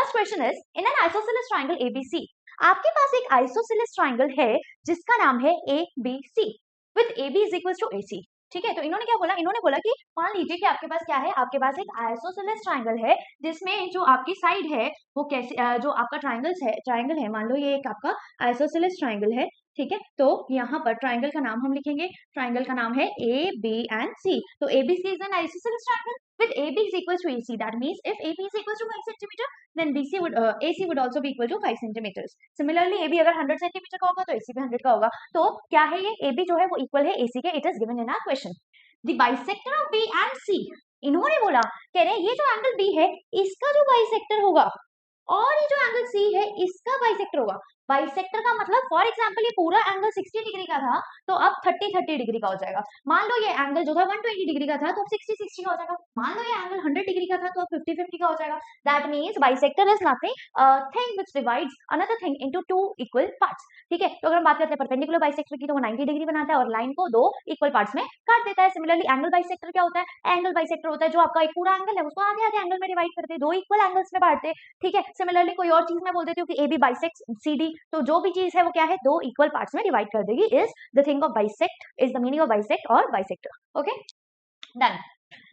First question is in an isosceles triangle ABC, आपके पास एक आइसोसेलेस ट्रायंगल है जिसका नाम है ABC with AB is equal to AC। ठीक है, तो इन्होंने क्या बोला, इन्होंने बोला कि मान लीजिए कि आपके पास क्या है, आपके पास एक आइसोसेलेस ट्रायंगल है जिसमें जो आपकी साइड है वो कैसे जो आपका ट्रायंगल है, मान लो ये एक आपका आइसोसेलेस ट्रायंगल है। ठीक है, तो यहाँ पर ट्रायंगल का नाम हम लिखेंगे, ट्रायंगल का नाम है AB एंड C। तो ABC is an isosceles triangle with AB is equal to AC. That means if AB is equal to 5 centimeter, then AC would also be equal to 5 centimeters. Similarly, AB अगर 100 centimeter का होगा तो AC भी 100 का होगा। तो क्या है ये AB जो है वो इक्वल है AC के। It is given in our question. The bisector of B and C, इन्होंने बोला, कह रहे हैं ये जो एंगल B है इसका जो बाइसेक्टर होगा और ये जो एंगल C है इसका बाइसेक्टर होगा। बाइसेक्टर का मतलब फॉर एग्जांपल ये पूरा एंगल 60 डिग्री का था तो अब 30 डिग्री का हो जाएगा। मान लो ये एंगल जो था 120 डिग्री का था तो अब 60 का हो जाएगा। मान लो ये एंगल 100 डिग्री का था तो अब 50 का हो जाएगा। That means bisector is nothing thing which divides another thing into two equal parts. ठीक है, तो अगर हम बात करते हैं परपेंडिकुलर बाइसेक्टर की तो वो 90 डिग्री बनाता है और लाइन को दो इक्वल पार्ट्स में काट देता है। सिमिलरली एंगल बाइसेक्टर क्या होता है, एंगल बाइसेक्टर होता है जो आपका एक पूरा एंगल है उसको आधे आधे एंगल में डिवाइड करते हैं, दो इक्वल एंगल्स में बांटते हैं। ठीक है, सिमिलरली कोई और चीज मैं बोल देती हूँ कि AB बाइसेक्ट्स CD, तो जो भी चीज है वो क्या है, दो इक्वल पार्ट्स में डिवाइड कर देगी। Is the thing of bisect, is the meaning of bisect और बाइसेक्टर। Okay done.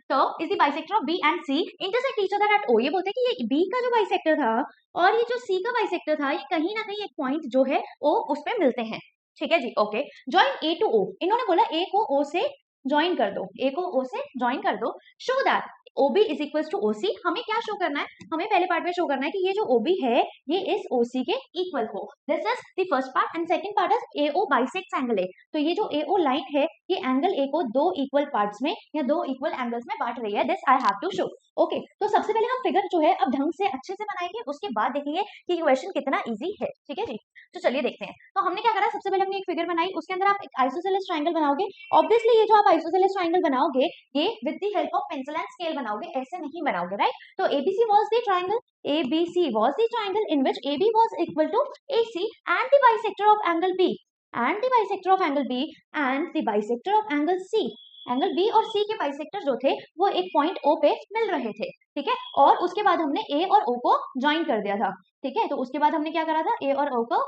तो is the bisector of B and C intersect each other at O। ये बोलते हैं कि ये B का जो बाइसेक्टर था और ये जो C का बाइसेक्टर था ये कहीं ना कहीं एक पॉइंट जो है O उस पे मिलते हैं। ठीक है जी, okay. Join A to O, इन्होंने बोला A को O से ज्वाइन कर दो, A को O से ज्वाइन कर दो। Show that OB is equal to OC। हमें क्या शो करना है, हमें पहले पार्ट में शो करना है कि ये जो OB है ये इस OC के इक्वल हो। This is the first part and second part is AO bisects angle A। तो ये जो AO लाइन है ये एंगल A को दो इक्वल पार्ट्स में या दो इक्वल एंगल्स में बांट रही है। This I have to show. Okay, तो सबसे पहले हम फिगर जो है अब ढंग से अच्छे से बनाएंगे, उसके बाद देखेंगे कि क्वेश्चन कितना इजी है। ठीक है जी, तो चलिए देखते हैं। तो हमने क्या करा, सबसे पहले हमने एक फिगर बनाई, उसके अंदर आप एक आइसोसेलेस ट्रायंगल बनाओगे। ऑब्वियसली ये जो आप आइसोसेलेस ट्रायंगल बनाओगे ये with the help of pencil and scale बनाओगे, ऐसे नहीं बनाओगे, राइट। तो ABC was the triangle, ABC was the triangle in which AB was equal to AC and the bisector of angle B and the bisector of angle B and the bisector of angle C। Angle B और C के bisector जो थे वो एक point O पे मिल रहे थे। ठीक है, और उसके बाद हमने A और O को ज्वाइन कर दिया था। ठीक है, तो उसके बाद हमने क्या करा था, A और O को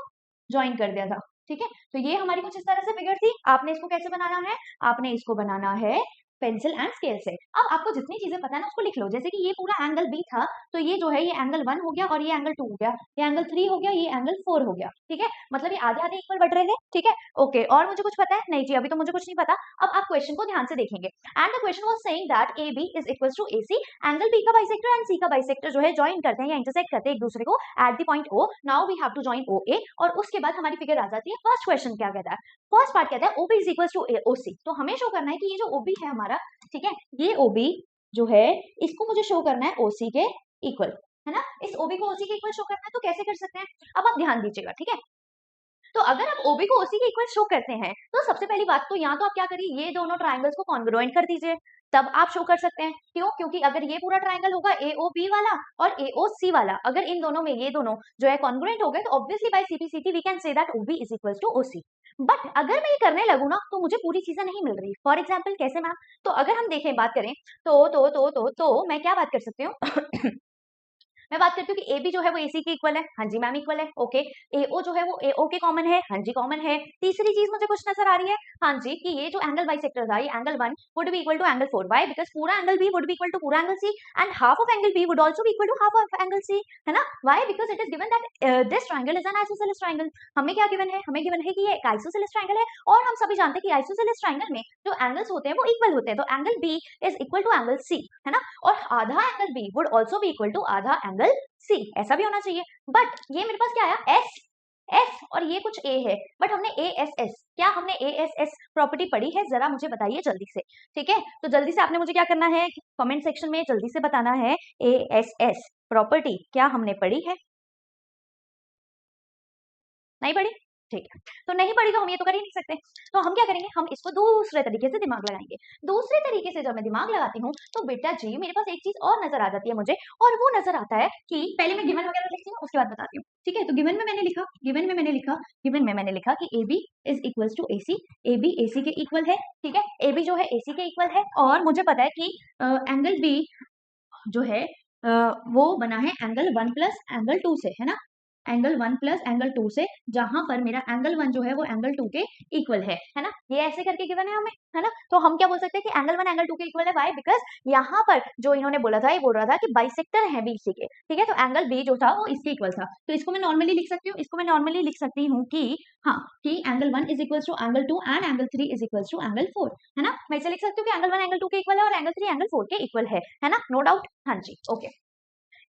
ज्वाइन कर दिया था। ठीक है, तो ये हमारी कुछ इस तरह से फिगर थी। आपने इसको कैसे बनाना है, आपने इसको बनाना है पेंसिल एंड स्केल से। अब आपको जितनी चीजें पता है ना उसको लिख लो। जैसे कि ये पूरा एंगल B था तो ये जो है ये एंगल 1 हो गया और ये एंगल 2 हो गया, ये एंगल 3 हो गया, ये एंगल 4 हो गया। ठीक है, मतलब ये आधे आधे इक्वल बढ़ रहे थे। ठीक है, ओके। और मुझे कुछ पता है नहीं जी, अभी तो मुझे कुछ नहीं पता। अब आप क्वेश्चन को ध्यान से देखेंगे and the question was saying that AB is equal to AC। Angle B का बाइसेक्टर एंड C का बाइसेक्टर जो है ज्वाइन करते हैं या इंटरसेक्ट करते हैं एक दूसरे को at the point O। Now we have to join OA और उसके बाद हमारी फिगर आ जाती है। फर्स्ट क्वेश्चन क्या कहता है, फर्स्ट पार्ट कहता है OB is equal to OC। तो हमें शो करना है कि ये जो OB है हमारा, ठीक है, ये OB जो है इसको मुझे शो करना है OC के इक्वल, है ना। इस OB को OC के इक्वल शो करना है तो कैसे कर सकते हैं, अब आप ध्यान दीजिएगा। ठीक है, तो अगर आप OB को OC के इक्वल शो करते हैं तो सबसे पहली बात तो यहाँ तो आप क्या करिए, ये दोनों ट्राइंगल्स को कॉन्ग्रुएंट कर दीजिए, तब आप शो कर सकते हैं। क्यों, क्योंकि अगर ये पूरा ट्राइंगल होगा AOB वाला और AOC वाला, अगर इन दोनों में ये दोनों जो है कॉन्ग्रुएंट हो गए तो obviously by CP/CT we can say that OB is equal to OC। But अगर मैं ये करने लगूँ ना तो मुझे पूरी चीजें नहीं मिल रही। फॉर एग्जाम्पल कैसे मैम, तो अगर हम देखें बात करें तो मैं क्या बात कर सकती हूँ मैं बात करती हूँ कि AB जो है वो AC के इक्वल है। हाँ जी मैम इक्वल है, ओके। AO जो है वो AO के कॉमन है। हाँ जी कॉमन है। तीसरी चीज मुझे कुछ नजर आ रही है, हाँ जी, कि ये जो एंगल बाइसेक्टर था ये angle 1 would be equal to angle 4। Why, because पूरा angle B would be equal to पूरा angle C and half of angle B would also be equal to half of angle C, है ना। Why, because it is given that this triangle is an isosceles triangle. हमें क्या given है, हमें given है कि ये एक आइसोसेलेस ट्रायंगल है और हम सभी जानते हैं कि आइसोसेलेस ट्रायंगल में जो एंगल्स होते हैं वो इक्वल होते हैं। तो angle B is equal to angle C, है ना, और आधा angle B would also be equal to आधा एंगल C, ऐसा भी होना चाहिए। बट ये मेरे पास क्या आया, S और ये कुछ A है, बट हमने ASS, क्या हमने ASS प्रॉपर्टी पढ़ी है, जरा मुझे बताइए जल्दी से। ठीक है, तो जल्दी से आपने मुझे क्या करना है, कमेंट सेक्शन में जल्दी से बताना है ASS प्रॉपर्टी क्या हमने पढ़ी है। नहीं पढ़ी, ठीक है, तो नहीं पढ़ी तो हम ये तो कर ही नहीं सकते। तो हम क्या करेंगे, हम इसको दूसरे तरीके से दिमाग लगाएंगे। दूसरे तरीके से जब मैं दिमाग लगाती हूँ तो बेटा जी मेरे पास एक चीज और नजर आ जाती है मुझे, और वो नजर आता है कि पहले मैं गिवन वगैरह लिखती हूँ उसके बाद बताती हूँ। ठीक है, तो गिवन में मैंने लिखा कि AB is equal to AC, AB AC के इक्वल है। ठीक है, AB जो है AC के इक्वल है और मुझे पता है कि एंगल B जो है वो बना है एंगल 1 प्लस एंगल 2 से, है ना, एंगल 1 प्लस एंगल 2 से, जहां पर मेरा एंगल 1 जो है वो एंगल 2 के इक्वल है ना, ये ऐसे करके गिवन है हमें, है ना। तो हम क्या बोल सकते हैं कि एंगल 1 एंगल 2 के इक्वल है, वाई, बिकॉज यहाँ पर जो इन्होंने बोला था, ये बोल रहा था कि बाइसेक्टर है बीसी के, ठीक है, तो एंगल बी जो था वो इसके इक्वल था, तो इसको मैं नॉर्मली लिख सकती हूँ, इसको मैं नॉर्मली लिख सकती हूँ कि हाँ, कि angle 1 is equal to angle 2 and angle 3 is equal to angle 4, है ना। मैं इसे लिख सकती हूँ कि एंगल 1 एंगल 2 के इक्वल है और एंगल 3 एंगल 4 के इक्वल है ना, नो डाउट। हाँ जी, ओके,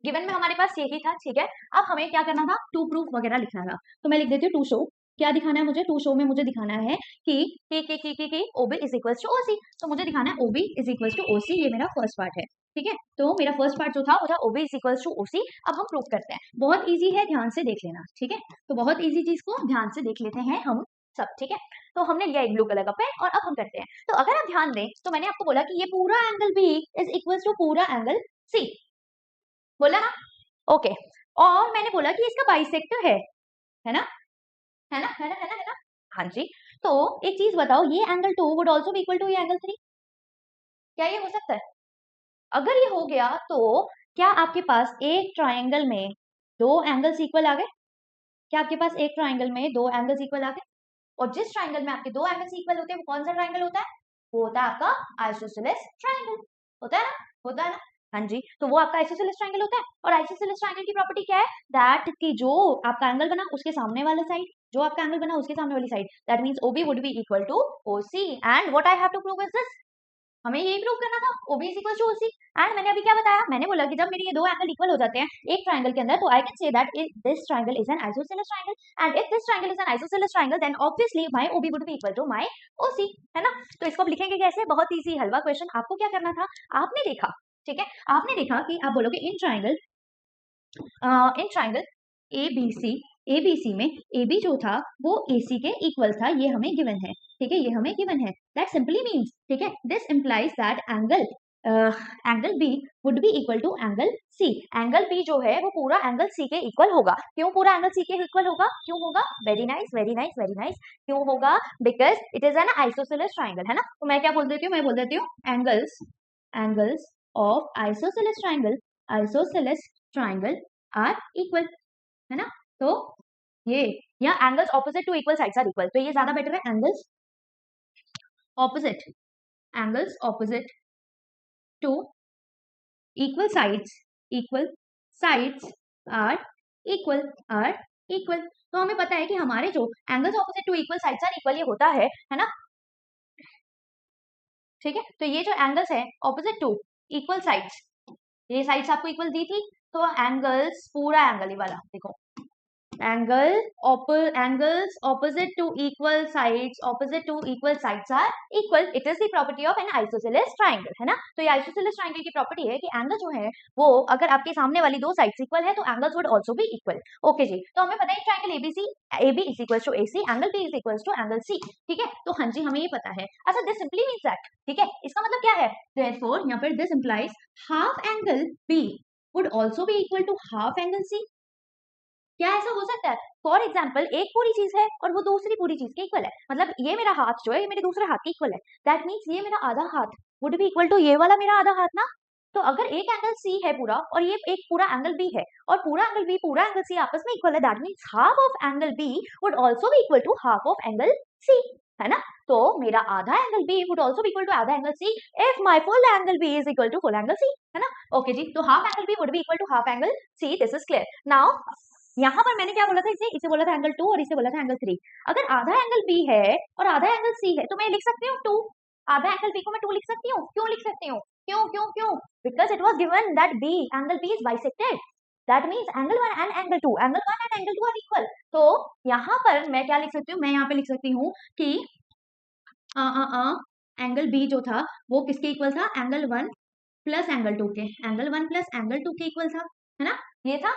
गिवन में हमारे पास यही था, ठीक है। अब हमें क्या करना था, टू प्रूफ वगैरह लिखना था, तो मैं लिख देती हूँ टू शो। क्या दिखाना है मुझे, टू शो में मुझे दिखाना है कि ओबी इज इक्वल्स टू ओसी, तो मुझे दिखाना है ओबी इज इक्वल्स टू ओसी, ये मेरा फर्स्ट पार्ट है, ठीक है। तो मेरा फर्स्ट पार्ट जो था वो था OB is equals to OC. अब हम प्रूफ करते हैं, बहुत इजी है, ध्यान से देख लेना, ठीक है। तो बहुत इजी चीज को ध्यान से देख लेते हैं हम सब, ठीक है। तो हमने लिया एक ब्लू कलर का पेन और अब हम करते हैं। तो अगर आप ध्यान दें तो मैंने आपको बोला कि ये पूरा angle B is equals to पूरा एंगल सी, बोला ना, ओके। और मैंने बोला कि इसका बाइसेक्टर है ना, है ना, है ना, है ना, है ना, हाँ जी। तो एक चीज बताओ, ये angle 2 would also be equal to ये एंगल 3, क्या ये हो सकता है? अगर ये हो गया तो क्या आपके पास एक ट्रायंगल में दो एंगल्स इक्वल आ गए? क्या आपके पास एक ट्रायंगल में दो एंगल्स इक्वल आ गए? और जिस ट्रायंगल में आपके दो एंगल्स इक्वल होते हैं वो कौन सा ट्रायंगल होता है? वो होता है आपका आइसोसेलेस ट्रायंगल, होता है ना, होता है ना। हाँ जी, तो वो आपका आइसोसेलेस ट्रायंगल होता है। और आइसोसेलेस ट्रायंगल की प्रॉपर्टी क्या है? दैट कि जो आपका एंगल बना उसके सामने वाला साइड, जो आपका एंगल बना उसके सामने वाली side, that means OB would be equal to OC. And what I have to prove is this, हमें यही प्रूव करना था, OB is equal to OC. And मैंने अभी क्या बताया, मैंने बोला कि जब मेरे ये दो एंगल इक्वल हो जाते हैं एक ट्रायंगल के अंदर, तो I can say that this triangle is an isosceles triangle, and if this triangle is an isosceles triangle then obviously my OB would be equal to my OC, है ना। तो इसको आप लिखेंगे कैसे, बहुत इजी हलवा क्वेश्चन। आपको क्या करना था, आपने देखा, ठीक है, आपने देखा कि आप बोलोगे इन ट्रायंगल एबीसी में AB जो था वो AC के इक्वल था, ये हमें गिवन है, ठीक है, ये हमें गिवन है। दैट सिंपली मींस, ठीक है, this implies that angle B would be equal to angle C। Angle B जो है वो पूरा एंगल C के इक्वल होगा। क्यों पूरा एंगल C के इक्वल होगा, क्यों होगा? Very nice, very nice, very nice. क्यों होगा? Because it is an isosceles triangle, है ना। तो मैं क्या बोल देती हूँ, मैं बोल देती हूँ angles of isosceles triangle are equal, है ना। तो ये या angles opposite to equal sides are equal, तो ये ज्यादा बेटर है, angles opposite to equal sides are equal. तो हमें पता है कि हमारे जो angles opposite to equal sides are equal ये होता है ना, ठीक है। तो ये जो एंगल्स है ऑपोजिट टू इक्वल साइड्स, ये साइड्स आपको इक्वल दी थी, तो एंगल्स पूरा एंगल ये वाला देखो, angles opposite to equal sides are equal. It is the property of an isosceles triangle, है ना। तो ये isosceles triangle की प्रॉपर्टी है कि एंगल जो है वो अगर आपके सामने वाली दो साइड्स इक्वल है तो angles would also be equal. Okay जी, तो हमें पता है triangle ABC, AB is equal to AC, angle B is equal to angle C, ठीक है। तो हाँ जी, हमें ये पता है। अच्छा, दिस सिंपली मींस दैट, ठीक है, इसका मतलब क्या है, देयरफॉर यहाँ पर this implies half angle B would also be equal to half angle C। क्या ऐसा हो सकता है? फॉर एग्जाम्पल, एक पूरी चीज है और वो दूसरी पूरी चीज के इक्वल है, मतलब ये मेरा हाथ जो है ये मेरे दूसरे हाथ के इक्वल है, दैट मीन्स ये मेरा आधा हाथ वुड बी इक्वल टू ये वाला मेरा आधा हाथ ना। तो अगर एक एंगल C है पूरा और ये एक पूरा एंगल B है और पूरा एंगल B पूरा एंगल C आपस में इक्वल है, that means half of angle B would also be equal to half of angle C, है ना। तो मेरा आधा angle B would also be equal to आधा angle C if my full angle B is equal to full angle C, है ना। Okay जी, तो half angle B would be equal to half angle C, this is clear now. यहाँ पर मैंने क्या बोला था, इसे बोला था एंगल 2 और इसे बोला था एंगल 3। अगर आधा एंगल B है और आधा एंगल C है तो मैं लिख सकती हूँ 2, आधा एंगल B को मैं 2 लिख सकती हूँ। क्यों लिख सकती हूँ? क्यों? Because it was given that angle B is bisected, that means angle 1 and angle 2 are equal. तो यहाँ पर मैं क्या लिख सकती हूँ, मैं यहाँ पे लिख सकती हूँ कि एंगल B जो था वो किसके इक्वल था, एंगल 1 प्लस एंगल 2 के, इक्वल था, है ना। ये था,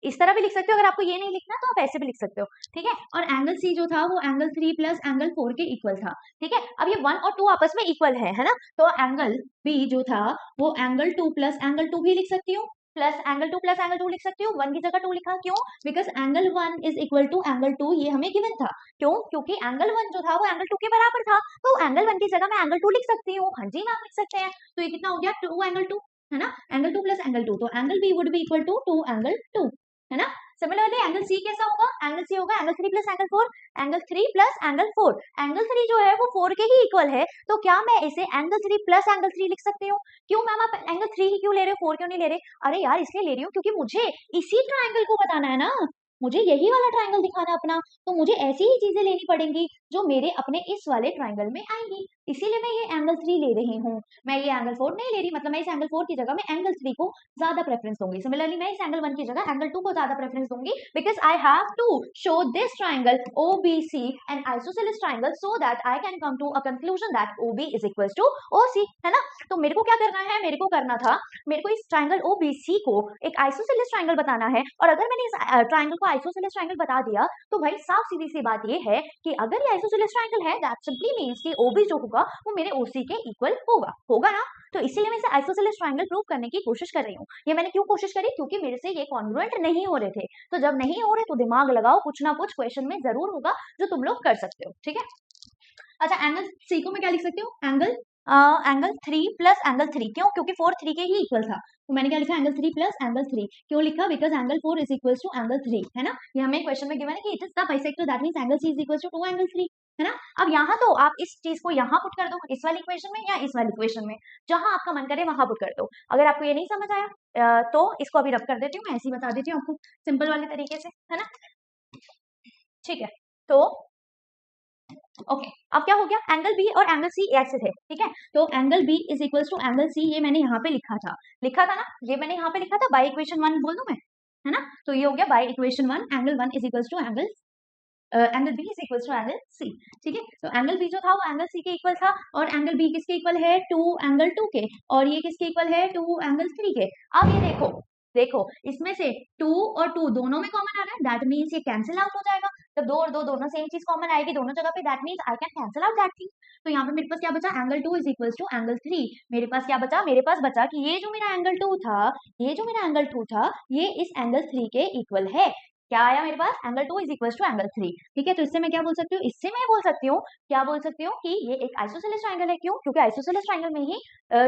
इस तरह भी लिख सकते हो, अगर आपको ये नहीं लिखना तो आप ऐसे भी लिख सकते हो, ठीक है। और एंगल C जो था वो एंगल 3 प्लस एंगल 4 के इक्वल था, ठीक है। अब ये 1 और 2 आपस में इक्वल है ना। तो एंगल B जो था वो एंगल 2 प्लस एंगल 2 भी लिख सकती हूँ, प्लस एंगल 2 लिख सकती हूँ। 1 की जगह 2 लिखा, क्यों? Because angle 1 is equal to angle 2, ये हमें गिवन था। क्यों? क्योंकि एंगल 1 जो था वो एंगल 2 के बराबर था, तो एंगल 1 की जगह मैं एंगल 2 लिख सकती हूँ। हाँ जी, आप लिख सकते हैं। तो ये कितना हो गया, 2 एंगल 2, है ना, एंगल 2 प्लस एंगल 2, तो angle B would be equal to 2 angle 2, है ना। सिमिलरली एंगल सी कैसा होगा, एंगल सी होगा angle 3 plus angle 4, angle 3 plus angle 4, angle 3 जो है वो 4 के ही इक्वल है, तो क्या मैं इसे एंगल 3 प्लस एंगल 3 लिख सकती हूँ? क्यों मैम आप एंगल 3 ही क्यों ले रहे हो, 4 क्यों नहीं ले रहे? अरे यार इसलिए ले रही हूँ क्योंकि मुझे इसी ट्राइंगल को बताना है ना, मुझे यही वाला ट्राइंगल दिखाना है अपना, तो मुझे ऐसी ही चीजें लेनी पड़ेंगी जो मेरे अपने इस वाले ट्राइंगल में आएंगी, इसीलिए मैं ये एंगल 3 ले रही हूँ, मैं ये एंगल 4 नहीं ले रही, मतलब मैं इस एंगल 4 की जगह मैं एंगल 3 को ज्यादा प्रेफरेंस दूंगी। सिमिलरली मैं इस एंगल 1 की जगह एंगल 2 को ज्यादा प्रेफरेंस दूंगी, because I have to show this triangle OBC an isosceles triangle so that I can come to a conclusion that OB is equal to OC, है ना। तो मेरे को क्या करना है, मेरे को करना था, मेरे को इस ट्राइंगल OBC को एक आइसोसेलेस ट्राइंगल बताना है, और अगर मैंने इस ट्राइंगल को आइसोसेलेस ट्राइंगल बता दिया तो भाई साफ सीधी सी बात ये है कि अगर ये आइसोसेलेस ट्राइंगल है दैट सिंपली मींस कि OB जो होगा वो मेरे OC के इक्वल होगा ना। तो इसीलिए मैं इसे आइसोसेलेस ट्राइंगल प्रूव करने की कोशिश कर रही हूँ। ये मैंने क्यों कोशिश करी, क्योंकि मेरे से ये कॉन्ग्रुएंट नहीं हो रहे थे, तो जब नहीं हो रहे तो दिमाग लगाओ, कुछ ना कुछ क्वेश्चन में जरूर होगा जो तुम लोग कर सकते हो, ठीक है। अच्छा एंगल सी को मैं क्या लिख सकती हूँ, एंगल 3 प्लस एंगल 3, क्यों, क्योंकि 4 3 के ही इक्वल था, तो मैंने क्या लिखा एंगल 3 प्लस एंगल 3, क्यों लिखा, because angle 4 is equal to angle 3, है ना। ये हमें क्वेश्चन में गिवन है कि it is the bisector that means angle C is equal to 2 angle 3, है ना। अब यहाँ तो आप इस चीज को यहाँ पुट कर दो, इस वाली इक्वेशन में या इस वाली इक्वेशन में, जहां आपका मन करे वहां पुट कर दो। अगर आपको ये नहीं समझ आया तो इसको अभी रब कर देती हूँ, मैं ऐसे ही बता देती हूँ आपको सिंपल वाले तरीके से, है ना, ठीक है। तो ओके अब क्या हो गया, एंगल बी और एंगल सी ऐसे थे, ठीक है, तो angle B is equal to angle C, ये मैंने यहाँ पे लिखा था ना, ये मैंने यहाँ पे लिखा था बाय इक्वेशन 1 बोल दूं मैं, है ना। तो ये हो गया by equation 1, angle 1 is equal to angle B is equal to angle C, ठीक है। तो एंगल बी जो था वो एंगल सी के इक्वल था, और एंगल बी किसके इक्वल है, 2 एंगल 2 के, और ये किसके इक्वल है, 2 एंगल 3 के। अब ये देखो देखो इसमें से 2 और 2 दोनों में कॉमन आ रहा है, दैट मीन्स ये कैंसिल आउट हो जाएगा, जब 2 और 2 दोनों सेम चीज कॉमन आएगी दोनों जगह पे, that means I can cancel out that thing. तो यहाँ पे मेरे पास क्या बचा, angle 2 is equal to angle 3, मेरे पास क्या बचा, मेरे पास बचा कि ये जो मेरा एंगल 2 था, ये जो मेरा एंगल 2 था, ये इस एंगल 3 के इक्वल है। क्या आया मेरे पास, angle 2 is equal to angle 3, ठीक है। तो इससे मैं क्या बोल सकती हूँ, इससे मैं बोल सकती हूँ, क्या बोल सकती हूँ कि ये एक आइसोसेलेस ट्राइंगल है, क्यों, क्योंकि आइसोसेलेस ट्राइंगल में ही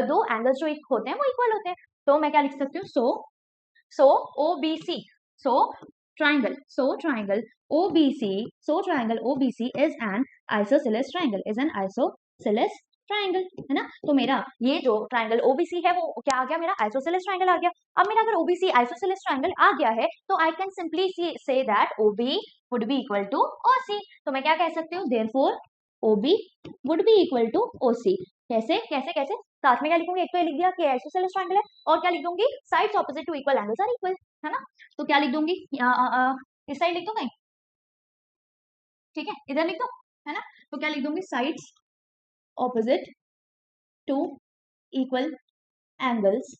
दो एंगल्स जो एक होते हैं वो इक्वल होते हैं। तो मैं क्या लिख सकती हूँ, so OBC, so triangle OBC, so triangle OBC is an isosceles triangle, है ना। तो मेरा ये जो ट्राइंगल OBC है वो क्या आ गया, मेरा आइसोसेलेस ट्राइंगल आ गया। अब मेरा अगर OBC आइसोसेलेस ट्राइंगल आ गया है तो I can simply say that OB would be equal to OC। तो मैं क्या कह सकती हूँ, therefore OB would be equal to OC। कैसे कैसे कैसे, साथ में क्या लिखूंगी, एक तो ये लिख दिया कि आइसोसेलेस ट्राइंगल है, और क्या लिख दूंगी, sides opposite to equal angles are equal, है ना। तो क्या लिख दूंगी, इस साइड लिख दो कहीं, ठीक है, इधर लिख दो, है ना। तो क्या लिख दूंगी, sides opposite to equal angles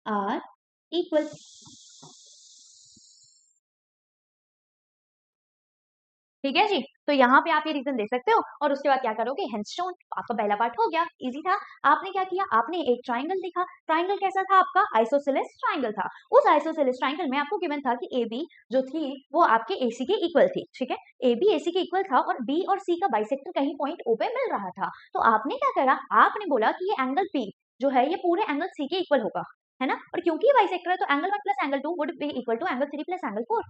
are equal. ठीक है जी, तो यहाँ पे आप ये रीजन दे सकते हो, और उसके बाद क्या करोगे, हेंस शोन, आपका पहला पार्ट हो गया, इजी था। आपने क्या किया, आपने एक ट्राइंगल देखा, ट्राइंगल कैसा था आपका, आइसोसेलेस ट्राइंगल था। उस आइसोसेलेस ट्राइंगल में आपको गिवन था कि AB जो थी वो आपके AC के इक्वल थी, ठीक है, AB AC के इक्वल था, और B और C का बाइसेक्टर कहीं पॉइंट O पे मिल रहा था। तो आपने क्या करा, आपने बोला कि ये एंगल P जो है ये पूरे एंगल C के इक्वल होगा, है ना, और क्योंकि ये बाइसेक्टर है तो angle 1 plus angle 2 would be equal to angle 3 plus angle 4,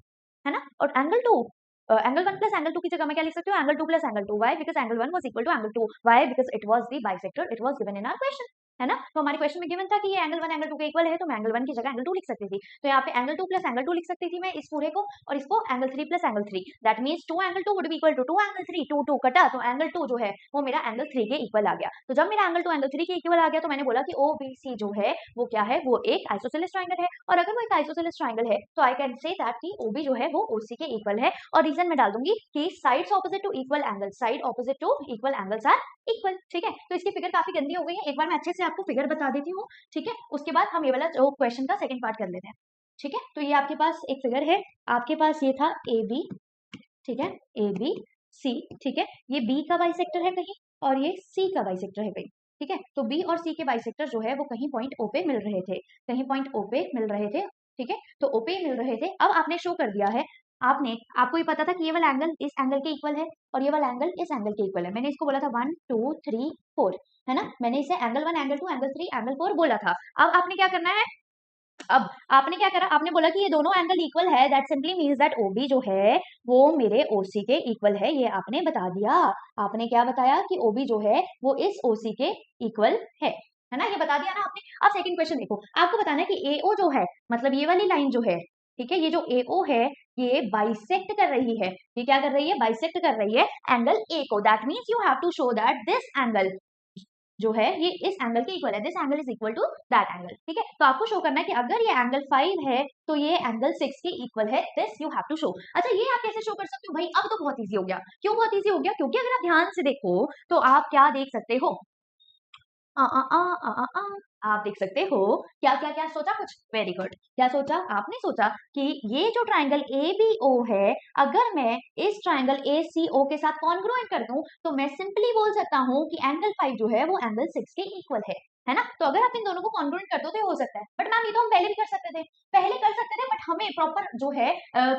है ना। और एंगल 1 प्लस एंगल 2 की जगह मैं क्या लिख सकती हूँ, angle 2 plus angle 2, why, because angle 1 was equal to angle 2, why, because it was the bisector, it was given in our question, है ना। तो हमारे क्वेश्चन में गिवन था कि ये एंगल 1 एंगल 2 के इक्वल है, तो मैं एंगल 1 की जगह एंगल 2 लिख सकती थी, तो यहाँ पे एंगल 2 प्लस एंगल 2 लिख सकती थी मैं इस पूरे को, और इसको angle 3 plus angle 3, that means 2 angle 2 would be equal to 2 angle 3, 2 2 कटा, तो एंगल 2 जो है वो मेरा एंगल 3 के इक्वल आ गया। तो जब मेरा एंगल 2 एंगल 3 के इक्वल आ गया तो मैंने बोला कि OBC जो है वो क्या है, वो एक आइसोसेलेस ट्राइंगल है, और अगर वो एक आइसोसेलेस ट्राइंगल है तो आई कैन से दैट कि OB जो है वो OC के इक्वल है, और रीजन मैं डाल दूंगी कि sides opposite to equal angles, side opposite to equal angles are equal, ठीक है। तो इसकी फिगर काफी गंदी हो गई है, एक बार मैं अच्छे से आपको फिगर बता देती हूँ, ठीक है, उसके बाद हम ये वाला जो क्वेश्चन का सेकंड पार्ट कर लेते हैं, ठीक है। तो ये आपके पास एक फिगर है, आपके पास ये था AB, ठीक है, ABC, ठीक है, ये B का बाइसेक्टर है कहीं, और ये C का बाइसेक्टर है कहीं, ठीक है। तो B और C के बाइसेक्टर जो है वो कहीं पॉइंट O पे मिल रहे थे, कहीं पॉइंट O पे मिल रहे थे, ठीक है, तो O पे मिल रहे थे। अब आपने शो कर दिया है आपको ये पता था कि ये वाला एंगल इस एंगल के इक्वल है और ये वाला एंगल इस एंगल के इक्वल है। मैंने इसको बोला था 1 2 3 4, है ना। मैंने इसे एंगल 1 एंगल 2 एंगल 3 एंगल 4 बोला था। अब आपने क्या करना है, अब आपने क्या करा, आपने बोला कि ये दोनों एंगल इक्वल है, दैट सिंपली मींस दैट ओबी जो है वो मेरे ओसी के इक्वल है। ये आपने बता दिया। आपने क्या बताया कि ओबी जो है वो इस ओसी के इक्वल है ना, ये बता दिया ना आपने। अब सेकंड क्वेश्चन देखो, आपको बताना है कि एओ जो है, मतलब ये वाली लाइन जो है, ठीक है, ये जो एओ है ये बाइसेक्ट कर रही है। ये क्या कर रही है, बाइसेक्ट कर रही है एंगल ए को। That means you have to show that this angle जो है ये इस एंगल के इक्वल है, this angle is equal to that angle, ठीक है। तो आपको शो करना है कि अगर ये एंगल 5 है तो ये एंगल 6 के इक्वल है, this you have to show. अच्छा, ये आप कैसे शो कर सकते हो भाई, अब तो बहुत इजी हो गया। क्यों बहुत इजी हो गया, क्योंकि अगर आप ध्यान से देखो तो आप क्या देख सकते हो, आ, आ, आ, आ, आ, आ, आप देख सकते हो क्या क्या क्या सोचा, कुछ वेरी गुड। क्या सोचा आपने, सोचा कि ये जो ट्राइंगल ए बी ओ है, अगर मैं इस ट्राइंगल ए सी ओ के साथ कॉन्ग्रुएंट कर दूं तो मैं सिंपली बोल सकता हूं कि एंगल 5 जो है वो एंगल 6 के इक्वल है ना। तो अगर आप इन दोनों को कॉन्ग्रुएंट कर दो तो ये हो सकता है। बट मैम ये तो हम पहले भी कर सकते थे, पहले कर सकते थे, बट हमें प्रॉपर जो है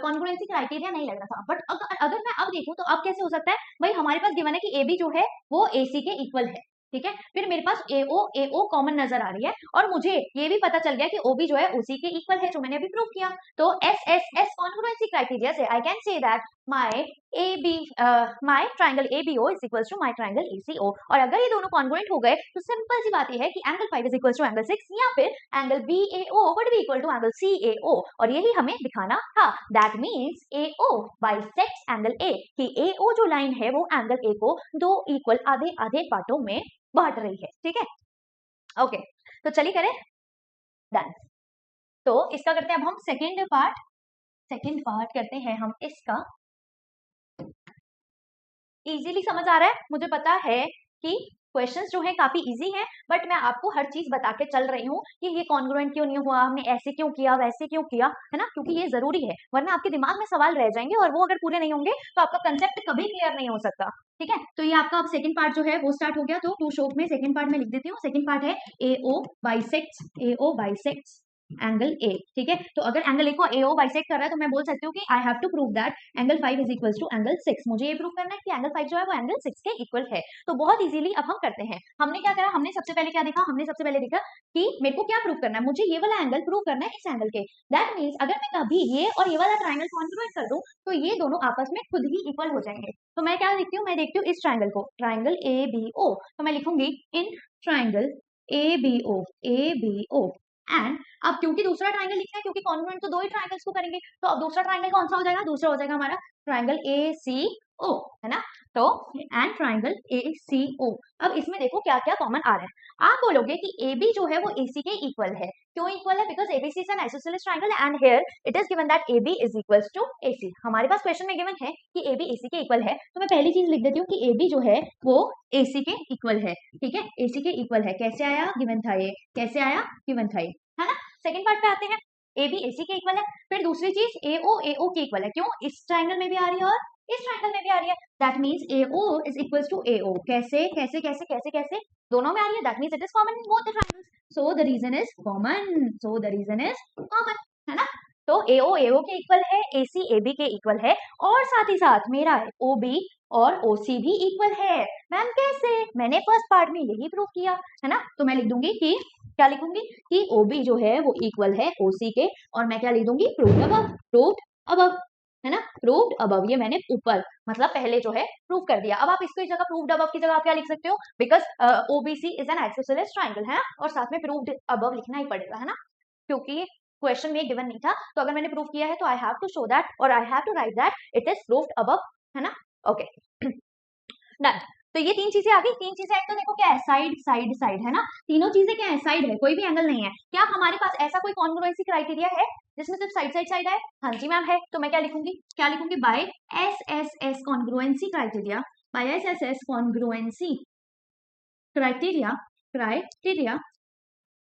कॉन्ग्रुएंसी क्राइटेरिया नहीं लग रहा था। बट अगर मैं अब देखूं तो अब कैसे हो सकता है भाई, हमारे पास गिवन है कि ए बी जो है वो ए सी के इक्वल है, ठीक है। फिर मेरे पास एओ कॉमन नजर आ रही है और मुझे ये भी पता चल गया कि ओबी जो है उसी के इक्वल है, जो मैंने अभी प्रूव किया। तो S S S congruency criteria से I can say that my A B my triangle A B O is equals to my triangle A C O. और अगर ये दोनों कॉन्ग्रुएंट हो गए तो सिंपल सी बात ये है कि angle 5 is equals to angle 6 या फिर angle B A O would be equal to angle C A O. और यही हमें दिखाना था। That means A O bisects angle A, कि ए ओ जो लाइन है वो एंगल ए को दो इक्वल आधे आधे पार्टों में बांट रही है, ठीक है। ओके, तो चलिए करें डन। तो इसका करते हैं अब हम सेकंड पार्ट करते हैं हम इसका। इजीली समझ आ रहा है, मुझे पता है कि क्वेश्चंस जो है काफी इजी हैं, बट मैं आपको हर चीज बता के चल रही हूँ कि ये कॉन्ग्रुएंट क्यों नहीं हुआ, हमने ऐसे क्यों किया वैसे क्यों किया, है ना, क्योंकि ये जरूरी है, वरना आपके दिमाग में सवाल रह जाएंगे और वो अगर पूरे नहीं होंगे तो आपका कंसेप्ट कभी क्लियर नहीं हो सकता, ठीक है। तो ये आपका अब सेकंड पार्ट जो है वो स्टार्ट हो गया। तो टू शोक में सेकंड पार्ट में लिख देती हूँ। सेकंड पार्ट है एओ बाइसेक्ट्स एंगल ए, ठीक है। तो अगर एंगल ए को एओ बाइसेक्ट कर रहा है तो मैं बोल सकती हूँ कि I have to prove that angle 5 is equals to angle 6। मुझे ये प्रूव करना है कि एंगल 5 जो है वो एंगल 6 के इक्वल है। तो बहुत इजीली अब हम करते हैं। हमने क्या करा, हमने सबसे पहले क्या देखा, हमने सबसे पहले देखा कि मेरे को क्या प्रूव करना है, मुझे ये वाला एंगल प्रूव करना है इस एंगल के। दैट मीन्स अगर मैं कभी ये और ये वाला ट्राइंगल कॉन्ग्रुएंट कर दूं तो ये दोनों आपस में खुद ही इक्वल हो जाएंगे। तो मैं क्या देखती हूँ, मैं देखती हूँ इस ट्राइंगल को, ट्राइंगल ए बी ओ। तो मैं लिखूंगी in triangle A B O and, अब क्योंकि दूसरा ट्राइंगल लिखना है, क्योंकि कॉन्ग्रुएंट तो दो ही ट्राइंगल्स को करेंगे, तो अब दूसरा ट्राइंगल कौन सा हो जाएगा, दूसरा हो जाएगा हमारा ट्राइंगल ए सी ओ, है ना। तो एंड ट्राइंगल ए सी ओ। अब इसमें देखो क्या क्या कॉमन आ रहा है। आप बोलोगे कि ए बी जो है वो ए सी के इक्वल है। क्यों इक्वल है, because ABC is an isosceles triangle and here it is given that A B is equals to A C. हमारे पास क्वेश्चन में गिवन है कि ए बी ए सी के इक्वल है, तो मैं पहली चीज लिख देती हूँ कि ए बी जो है वो ए सी के इक्वल है, ठीक है, ए सी के इक्वल है। कैसे आया, गिवन था ये, कैसे आया, गिवन था ये, है ना। सेकंड पार्ट पे आते हैं, ए बी ए सी के इक्वल है। फिर दूसरी चीज ए ओ के इक्वल है। क्यों, इस ट्राइंगल में भी आ रही है और इस ट्राइंगल में भी आ रही है। That means A O is equals to A O. कैसे कैसे कैसे कैसे कैसे, दोनों में आ रही है, that means it is common in both the triangles, so the region is common, so the region is common, है ना। तो ए ओ के इक्वल है, ए सी ए बी के इक्वल है, और साथ ही साथ मेरा ओ बी और ओ सी भी इक्वल है। मैम कैसे, मैंने फर्स्ट पार्ट में यही प्रूव किया, है ना। तो मैं लिख दूंगी कि क्या लिखूंगी कि OB जो है वो इक्वल है OC के, और मैं क्या लिख दूंगी, प्रूव्ड अबव, प्रूव्ड अबव, है ना, प्रूव्ड अबव। ये मैंने ऊपर मतलब पहले जो है प्रूव कर दिया। अब आप इसको इस जगह प्रूव्ड अबव की जगह आप क्या लिख सकते हो, because OBC is an isosceles triangle, है ना, और साथ में प्रूव्ड अबव लिखना ही पड़ेगा, है ना, क्योंकि क्वेश्चन में गिवन नहीं था। तो अगर मैंने प्रूव किया है तो I have to show that और I have to write that it is proved above, है ना। Okay done. तो ये तीन चीजें आ गई। तीन चीजें, एक तो देखो क्या है, साइड साइड साइड, है ना, तीनों चीजें क्या है, साइड है, कोई भी एंगल नहीं है। क्या हमारे पास ऐसा कोई कॉन्ग्रुएंसी क्राइटेरिया है जिसमें सिर्फ साइड साइड साइड है? हाँ जी मैम है। तो मैं क्या लिखूंगी, क्या लिखूंगी, by S S S congruency criteria, by S S S congruency criteria, criteria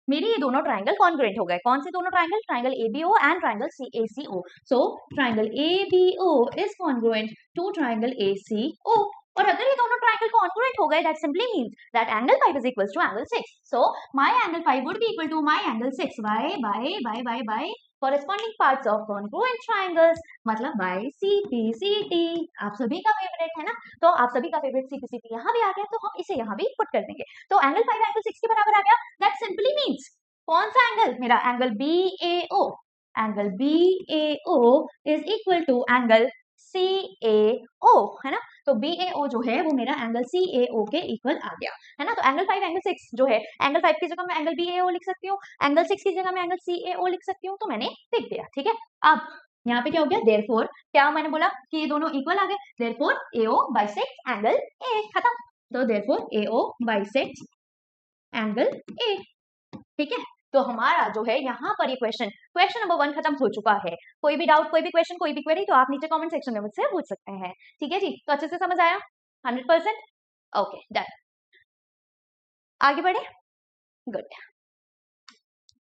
मेरे ये दोनों ट्राइंगल कॉन्ग्रुएंट हो गए। कौन से दोनों triangle, triangle ABO and triangle CACO. So triangle ABO is congruent to triangle ACO. और अगर ये दोनों ट्राइंगल कॉन्ग्रुएंट हो गए, that simply means that angle 5 is equals to angle 6। So my angle 5 would be equal to my angle 6 by corresponding parts of congruent triangles, मतलब by CPCT। आप सभी का फेवरेट है ना, तो आप सभी का फेवरेट CPCT यहाँ भी आ गया, तो हम इसे यहाँ भी पुट कर देंगे। तो एंगल 5 एंगल 6 के बराबर आ गया। दैट सिंपली मीन्स कौन सा एंगल, मेरा angle BAO, angle BAO is equal to angle CAO, है ना। तो BAO जो है वो मेरा एंगल CAO के इक्वल आ गया, है ना। तो एंगल 5 एंगल 6 जो है, एंगल 5 की जगह मैं एंगल BAO लिख सकती हूँ, एंगल 6 की जगह मैं एंगल CAO लिख सकती हूँ, तो मैंने लिख दिया, ठीक है। अब यहाँ पे क्या हो गया, देयरफॉर क्या मैंने बोला कि ये दोनों इक्वल आ गए, therefore AO bisect angle A, खत्म। तो therefore AO bisect angle A, ठीक है। तो हमारा जो है यहाँ पर ये क्वेश्चन नंबर 1 खत्म हो चुका है। कोई भी डाउट, कोई भी क्वेश्चन, कोई भी क्वेरी, तो आप नीचे कमेंट सेक्शन में मुझसे पूछ सकते हैं, ठीक है जी। तो अच्छे से समझ आया 100%? ओके डन, आगे बढ़े, गुड।